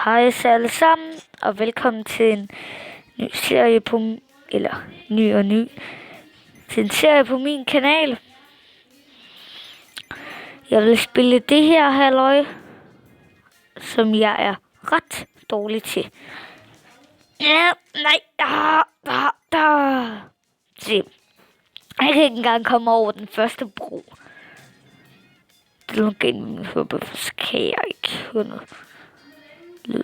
Hej alle sammen, og velkommen til en ny serie på, til en serie på min kanal. Jeg vil spille det her halløj, som jeg er ret dårlig til. Ja, nej, Se, jeg kan ikke engang komme over den første bro. Det er nok gennem min håber, så kan jeg ikke høre noget lyd.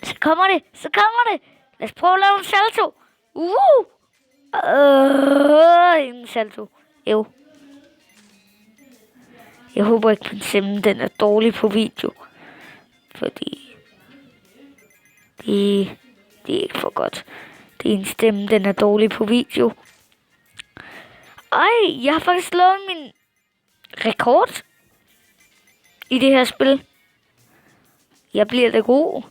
Så kommer det. Lad os prøve at lave en salto. En salto. Jo. Jeg håber ikke, min stemme den er dårlig på video. Fordi det er ikke for godt. Det er en stemme, den er dårlig på video. Ej, jeg har faktisk lavet min rekord i det her spil. Jeg bliver da god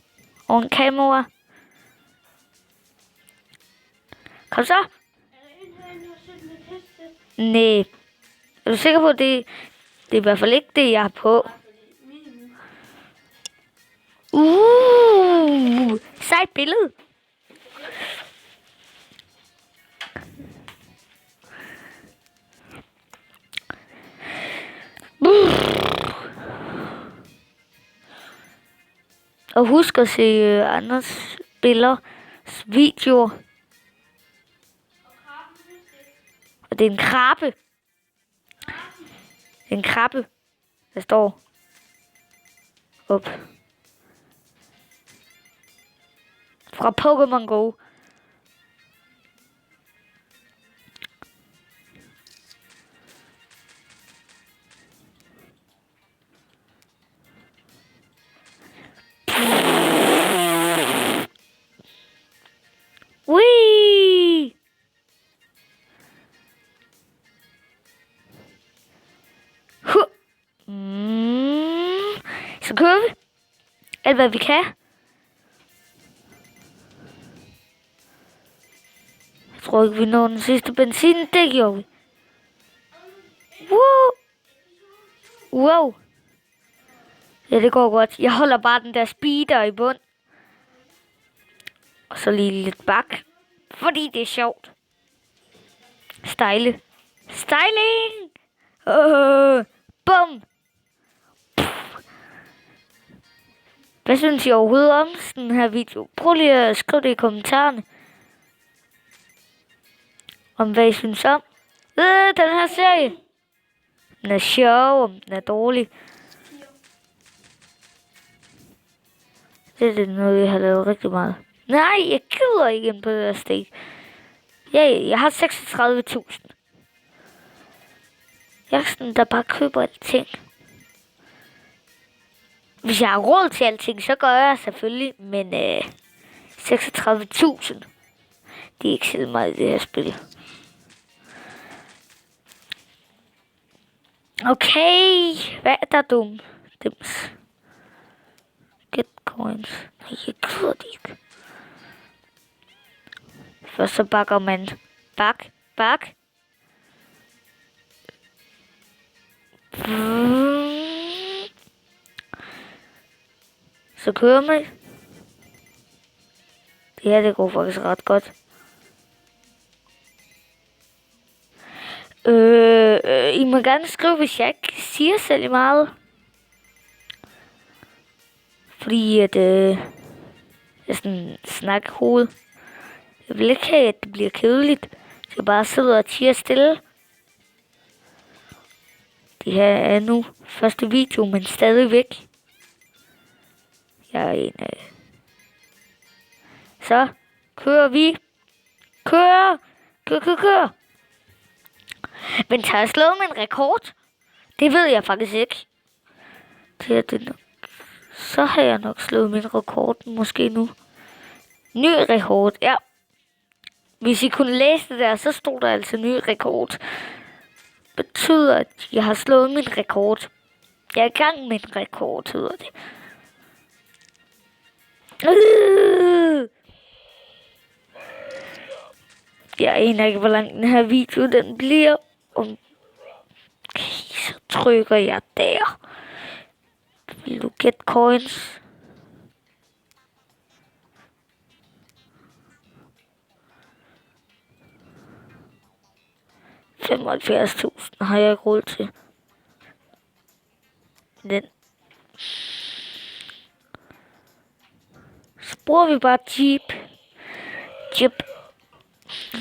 over en kamera. Kom så. Nej. Er du sikker på, at det er i hvert fald ikke det, jeg har på? Sejt billede. Og husk at se Anders spillers videoer. Og det er en krabbe. Det er en krabbe, der står op. Fra Pokémon Go. Whee! Så kører vi alt hvad vi kan. Jeg tror ikke vi når den sidste benzin. Det gjorde vi. Wow. Ja, det går godt. Jeg holder bare den der speeder i bund. Og så lige lidt bak. Fordi det er sjovt. Styling. Bum. Hvad synes I overhovedet om den her video? Prøv lige at skrive det i kommentarerne. Om hvad I synes om den her serie. Den er sjov, om den er dårlig. Det er noget, jeg har lavet rigtig meget. Nej, jeg gider ikke ind på det der sted. Jeg har 36.000. Jeg er sådan, der bare køber alting. Hvis jeg har råd til alting, så gør jeg selvfølgelig. Men 36.000. Det er ikke så meget i det her spil. Okay, hvad er der dumt? Dims. Get coins. Nej, jeg gider det ikke. Først så bakker man. Bak. Så kører man. Det her, det går faktisk ret godt. I må gerne skrive, hvis jeg ikke siger særlig meget. Fordi at jeg er sådan snakhoved. Jeg vil ikke have, at det bliver kedeligt. Jeg bare sidder og tiger stille. Det her er nu første video, men stadigvæk. Jeg er en af. Så kører vi. Kører. Men tager jeg slået med en rekord? Det ved jeg faktisk ikke. Det er det nok. Så har jeg nok slået min rekord måske nu. Ny rekord, ja. Hvis I kunne læse det der, så stod der altså ny rekord. Betyder, at jeg har slået min rekord. Jeg er i gang med en rekord, hedder det. Jeg aner ikke, hvor lang den her video den bliver. Okay, så trykker jeg der. Vil du gætte coins? $75.000 har jeg ikke råd til. Den. Så bruger vi bare Jeep.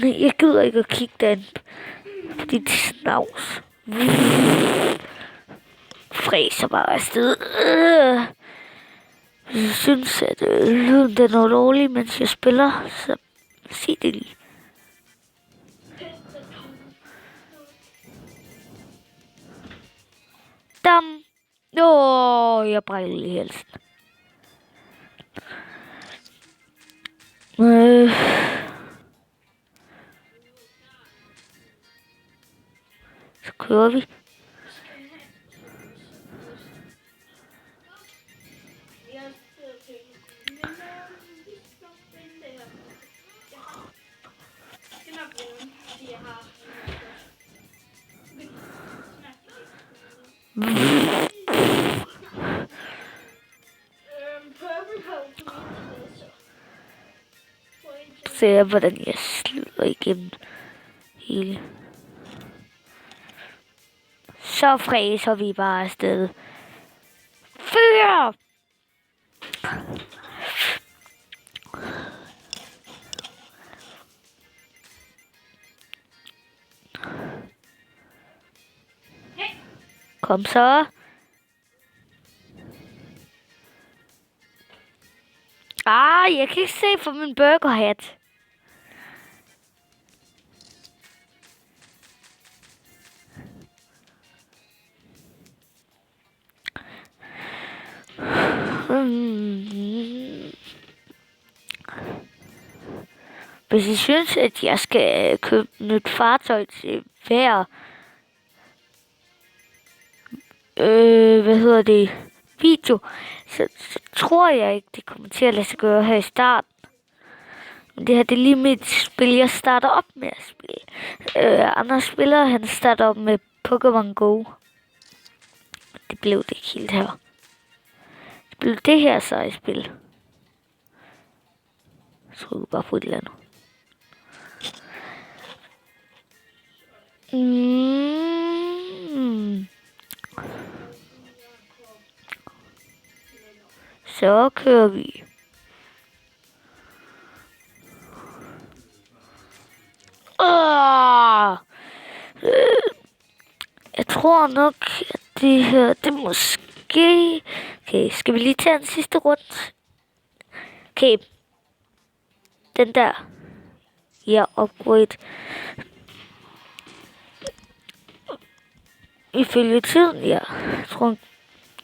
Jeg gider ikke at kigge derinde, fordi det er snavs. Fræser bare afsted. Hvis jeg synes, at lyden den er dårlig, mens jeg spiller, så sig det lige. Dam! Jeg brækker lige halsen. Så kører vi. Se hvordan jeg slutter igennem hele. Så fræser vi bare afsted. Fyr! Kom så. Jeg kan ikke se for min burgerhat. Hvis I synes, at jeg skal købe nyt fartøj til hver video, så tror jeg ikke, det kommer til at lade sig gøre her i starten. Men det her, det er lige mit spil, jeg starter op med at spille. Andre spillere, han starter op med Pokémon Go. Det blev det ikke helt her. Det blev det her så i spil. Så trykker bare på et eller andet. Så kører vi. Jeg tror nok, at det her, det måske... Okay, skal vi lige tage en sidste runde? Okay. Den der. Ja, upgrade. Ifølge tiden, ja. Jeg tror,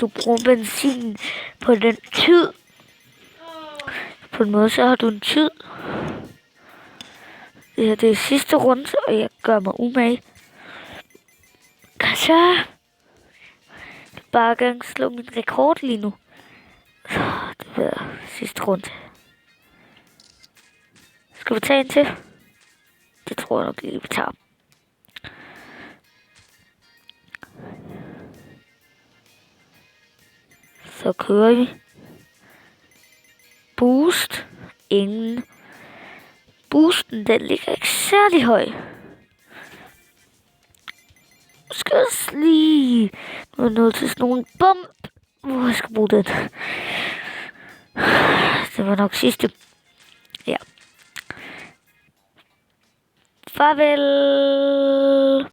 du bruger benzin på den tid. På en måde, så har du en tid. Det her, det er sidste runde, og jeg gør mig umage. Kanskje. Jeg vil bare gerne slå min rekord lige nu. Det er sidste runde. Skal vi tage en til? Det tror jeg nok lige, vi tager. Så kører vi. Boost. Ingen. Boosten, den ligger ikke særlig høj. Skal også lige... Nu er jeg nødt til sådan nogle bump. Hvor jeg skal bruge den. Det var nok sidste. Ja. Farvel.